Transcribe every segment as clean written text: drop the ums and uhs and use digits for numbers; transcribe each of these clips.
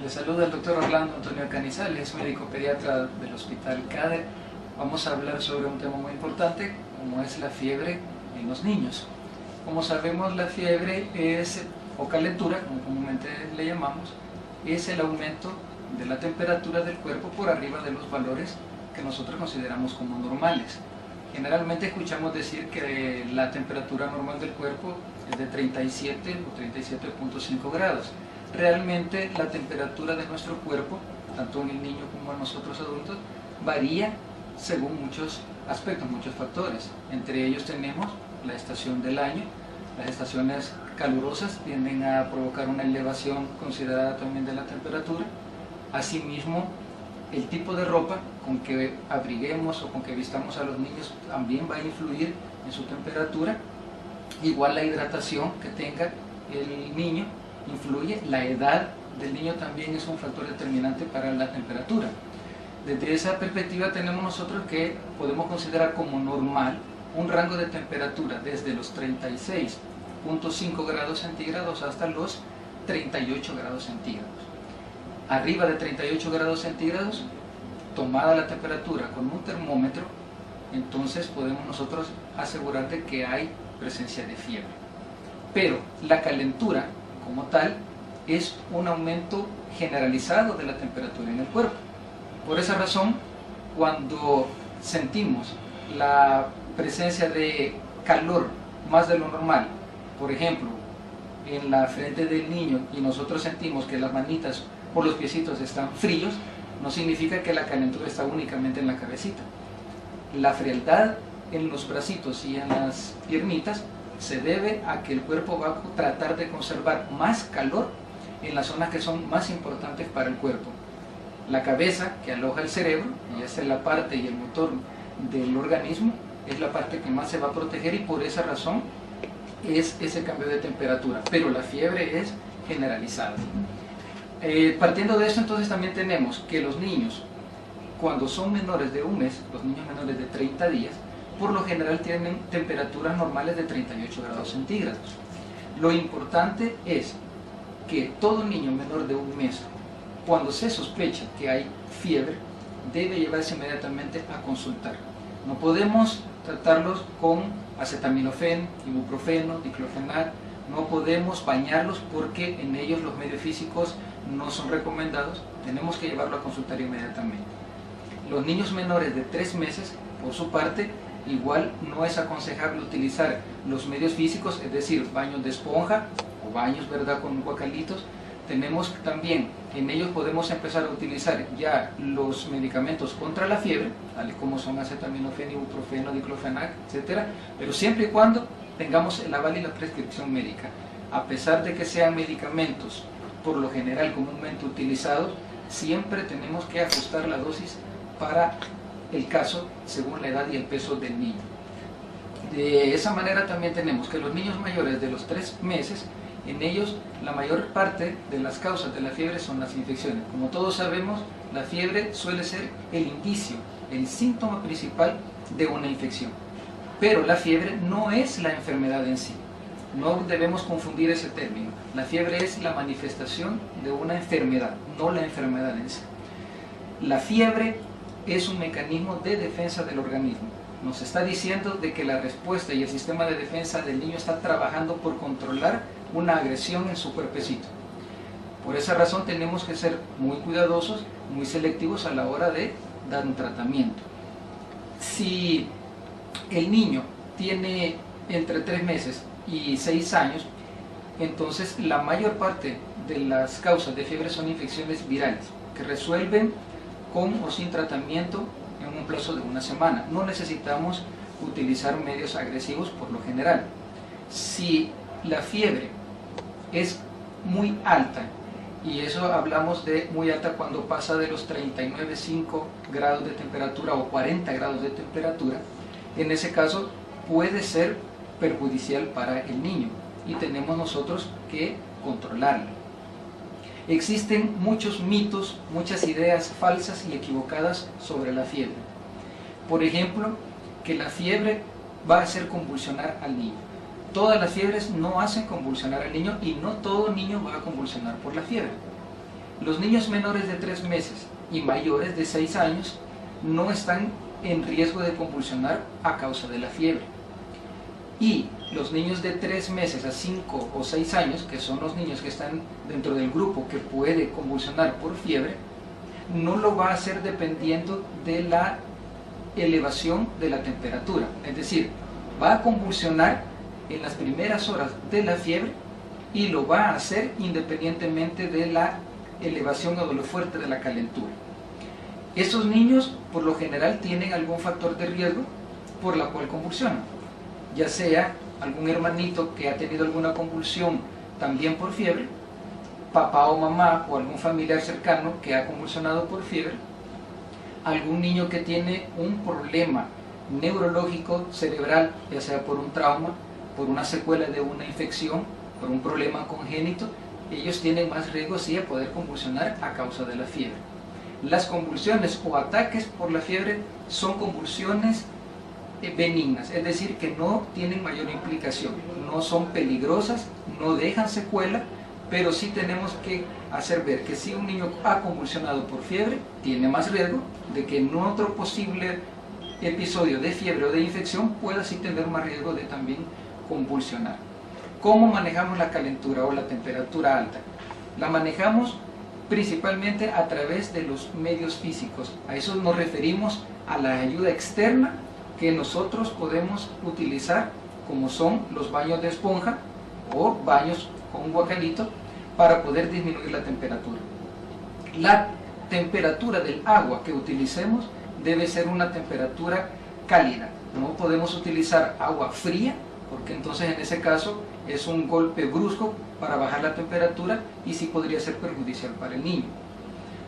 Le saluda el doctor Orlando Antonio Canizales, médico pediatra del Hospital CADE. Vamos a hablar sobre un tema muy importante, como es la fiebre en los niños. Como sabemos, la fiebre es, o calentura, como comúnmente le llamamos, es el aumento de la temperatura del cuerpo por arriba de los valores que nosotros consideramos como normales. Generalmente escuchamos decir que la temperatura normal del cuerpo es de 37 o 37.5 grados. Realmente la temperatura de nuestro cuerpo, tanto en el niño como en nosotros adultos, varía según muchos aspectos, muchos factores. Entre ellos tenemos la estación del año. Las estaciones calurosas tienden a provocar una elevación considerada también de la temperatura. Asimismo, el tipo de ropa con que abriguemos o con que vistamos a los niños también va a influir en su temperatura. Igual la hidratación que tenga el niño influye, la edad del niño también es un factor determinante para la temperatura. Desde esa perspectiva tenemos nosotros que podemos considerar como normal un rango de temperatura desde los 36.5 grados centígrados hasta los 38 grados centígrados. Arriba de 38 grados centígrados, tomada la temperatura con un termómetro, entonces podemos nosotros asegurar de que hay presencia de fiebre. Pero la calentura como tal es un aumento generalizado de la temperatura en el cuerpo. Por esa razón, cuando sentimos la presencia de calor más de lo normal, por ejemplo, en la frente del niño, y nosotros sentimos que las manitas o los piecitos están fríos, no significa que la calentura está únicamente en la cabecita. La frialdad en los bracitos y en las piernitas se debe a que el cuerpo va a tratar de conservar más calor en las zonas que son más importantes para el cuerpo. La cabeza, que aloja el cerebro, y esa es la parte y el motor del organismo, es la parte que más se va a proteger, y por esa razón es ese cambio de temperatura. Pero la fiebre es generalizada. Partiendo de esto, entonces también tenemos que los niños, cuando son menores de un mes, los niños menores de 30 días, por lo general tienen temperaturas normales de 38 grados centígrados. Lo importante es que todo niño menor de un mes, cuando se sospecha que hay fiebre, debe llevarse inmediatamente a consultar. No podemos tratarlos con acetaminofén, ibuprofeno, diclofenac, no podemos bañarlos porque en ellos los medios físicos no son recomendados, tenemos que llevarlo a consultar inmediatamente. Los niños menores de 3 meses, por su parte, igual no es aconsejable utilizar los medios físicos, es decir, baños de esponja o baños, ¿verdad?, con guacalitos. Tenemos también, en ellos podemos empezar a utilizar ya los medicamentos contra la fiebre, tales como son acetaminofén, ibuprofeno, diclofenac, etc. Pero siempre y cuando tengamos el aval y la prescripción médica. A pesar de que sean medicamentos por lo general comúnmente utilizados, siempre tenemos que ajustar la dosis para el caso según la edad y el peso del niño. De esa manera también tenemos que los niños mayores de los 3 meses, en ellos la mayor parte de las causas de la fiebre son las infecciones. Como todos sabemos, la fiebre suele ser el indicio, el síntoma principal de una infección. Pero la fiebre no es la enfermedad en sí. No debemos confundir ese término. La fiebre es la manifestación de una enfermedad, no la enfermedad en sí. La fiebre es un mecanismo de defensa del organismo. Nos está diciendo de que la respuesta y el sistema de defensa del niño está trabajando por controlar una agresión en su cuerpecito. Por esa razón tenemos que ser muy cuidadosos, muy selectivos a la hora de dar un tratamiento. Si el niño tiene entre 3 meses y 6 años, entonces la mayor parte de las causas de fiebre son infecciones virales que resuelven con o sin tratamiento en un plazo de una semana. No necesitamos utilizar medios agresivos por lo general. Si la fiebre es muy alta, y eso hablamos de muy alta cuando pasa de los 39,5 grados de temperatura o 40 grados de temperatura, en ese caso puede ser perjudicial para el niño y tenemos nosotros que controlarlo. Existen muchos mitos, muchas ideas falsas y equivocadas sobre la fiebre. Por ejemplo, que la fiebre va a hacer convulsionar al niño. Todas las fiebres no hacen convulsionar al niño y no todo niño va a convulsionar por la fiebre. Los niños menores de 3 meses y mayores de 6 años no están en riesgo de convulsionar a causa de la fiebre. Y los niños de 3 meses a 5 o 6 años, que son los niños que están dentro del grupo que puede convulsionar por fiebre, no lo va a hacer dependiendo de la elevación de la temperatura. Es decir, va a convulsionar en las primeras horas de la fiebre y lo va a hacer independientemente de la elevación o de lo fuerte de la calentura. Estos niños por lo general tienen algún factor de riesgo por la cual convulsionan, ya sea algún hermanito que ha tenido alguna convulsión también por fiebre, papá o mamá o algún familiar cercano que ha convulsionado por fiebre, algún niño que tiene un problema neurológico cerebral, ya sea por un trauma, por una secuela de una infección, por un problema congénito, ellos tienen más riesgo sí a poder convulsionar a causa de la fiebre. Las convulsiones o ataques por la fiebre son convulsiones benignas, es decir, que no tienen mayor implicación, no son peligrosas, no dejan secuela, pero sí tenemos que hacer ver que si un niño ha convulsionado por fiebre, tiene más riesgo de que en otro posible episodio de fiebre o de infección pueda sí tener más riesgo de también convulsionar. ¿Cómo manejamos la calentura o la temperatura alta? La manejamos principalmente a través de los medios físicos. A eso nos referimos a la ayuda externa que nosotros podemos utilizar, como son los baños de esponja o baños con un guacalito, para poder disminuir la temperatura. La temperatura del agua que utilicemos debe ser una temperatura cálida. No podemos utilizar agua fría, porque entonces en ese caso es un golpe brusco para bajar la temperatura y sí podría ser perjudicial para el niño.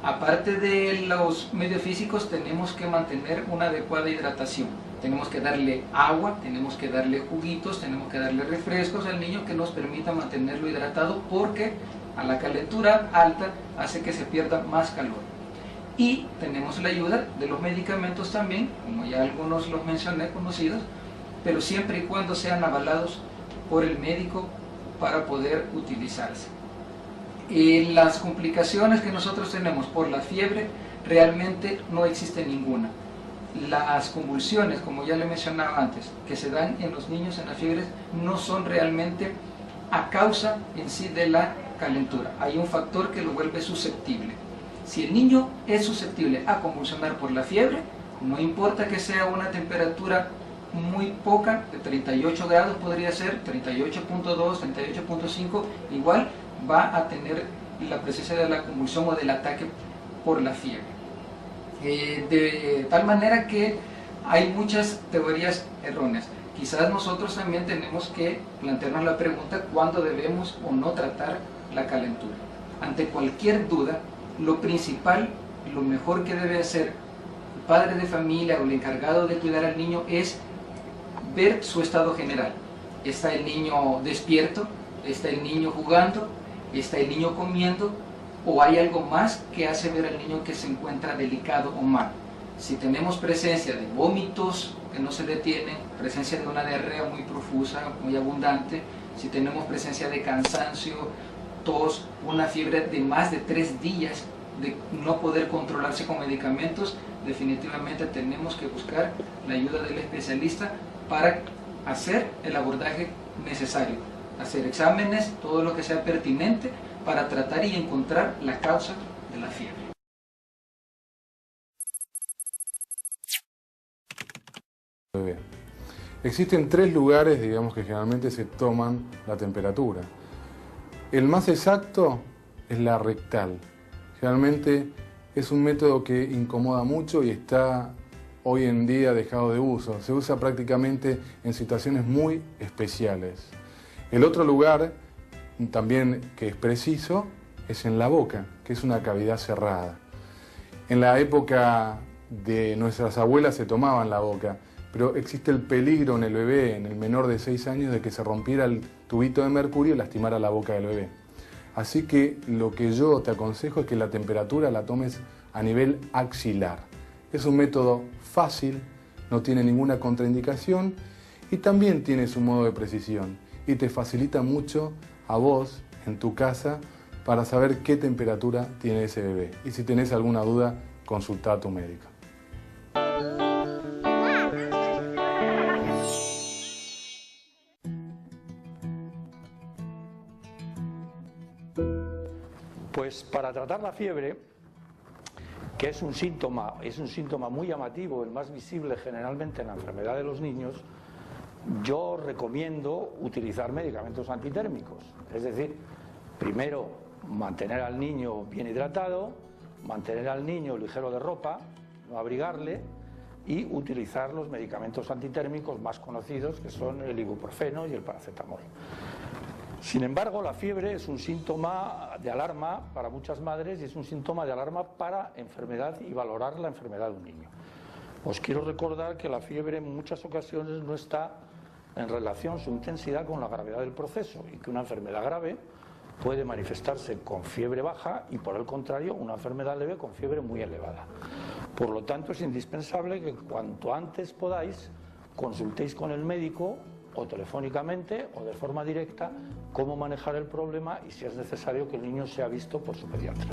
Aparte de los medios físicos, tenemos que mantener una adecuada hidratación. Tenemos que darle agua, tenemos que darle juguitos, tenemos que darle refrescos al niño que nos permita mantenerlo hidratado, porque a la calentura alta hace que se pierda más calor. Y tenemos la ayuda de los medicamentos también, como ya algunos los mencioné, conocidos, pero siempre y cuando sean avalados por el médico para poder utilizarse. Las complicaciones que nosotros tenemos por la fiebre realmente no existe ninguna. Las convulsiones, como ya le mencionaba antes, que se dan en los niños en las fiebres no son realmente a causa en sí de la calentura. Hay un factor que lo vuelve susceptible. Si el niño es susceptible a convulsionar por la fiebre, no importa que sea una temperatura muy poca, de 38 grados podría ser, 38.2, 38.5, igual va a tener la presencia de la convulsión o del ataque por la fiebre. De tal manera que hay muchas teorías erróneas. Quizás nosotros también tenemos que plantearnos la pregunta cuándo debemos o no tratar la calentura. Ante cualquier duda, lo principal, lo mejor que debe hacer el padre de familia o el encargado de cuidar al niño es ver su estado general. ¿Está el niño despierto? ¿Está el niño jugando? ¿Está el niño comiendo? ¿O hay algo más que hace ver al niño que se encuentra delicado o mal? Si tenemos presencia de vómitos que no se detienen, presencia de una diarrea muy profusa, muy abundante, si tenemos presencia de cansancio, tos, una fiebre de más de 3 días, de no poder controlarse con medicamentos, definitivamente tenemos que buscar la ayuda del especialista para hacer el abordaje necesario, hacer exámenes, todo lo que sea pertinente para tratar y encontrar la causa de la fiebre. Existen 3 lugares, digamos, que generalmente se toman la temperatura. El más exacto es la rectal. Generalmente es un método que incomoda mucho y está hoy en día dejado de uso. Se usa prácticamente en situaciones muy especiales. El otro lugar, también que es preciso, es en la boca, que es una cavidad cerrada. En la época de nuestras abuelas se tomaba en la boca, pero existe el peligro en el bebé, en el menor de 6 años, de que se rompiera el tubito de mercurio y lastimara la boca del bebé. Así que lo que yo te aconsejo es que la temperatura la tomes a nivel axilar. Es un método fácil, no tiene ninguna contraindicación y también tiene su modo de precisión y te facilita mucho a vos en tu casa para saber qué temperatura tiene ese bebé. Y si tenés alguna duda, consulta a tu médico. Pues para tratar la fiebre, que es un síntoma muy llamativo, el más visible generalmente en la enfermedad de los niños, yo recomiendo utilizar medicamentos antitérmicos. Es decir, primero mantener al niño bien hidratado, mantener al niño ligero de ropa, no abrigarle, y utilizar los medicamentos antitérmicos más conocidos, que son el ibuprofeno y el paracetamol. Sin embargo, la fiebre es un síntoma de alarma para muchas madres y es un síntoma de alarma para enfermedad y valorar la enfermedad de un niño. Os quiero recordar que la fiebre en muchas ocasiones no está en relación su intensidad con la gravedad del proceso y que una enfermedad grave puede manifestarse con fiebre baja y, por el contrario, una enfermedad leve con fiebre muy elevada. Por lo tanto, es indispensable que cuanto antes podáis consultéis con el médico o telefónicamente o de forma directa cómo manejar el problema y si es necesario que el niño sea visto por su pediatra.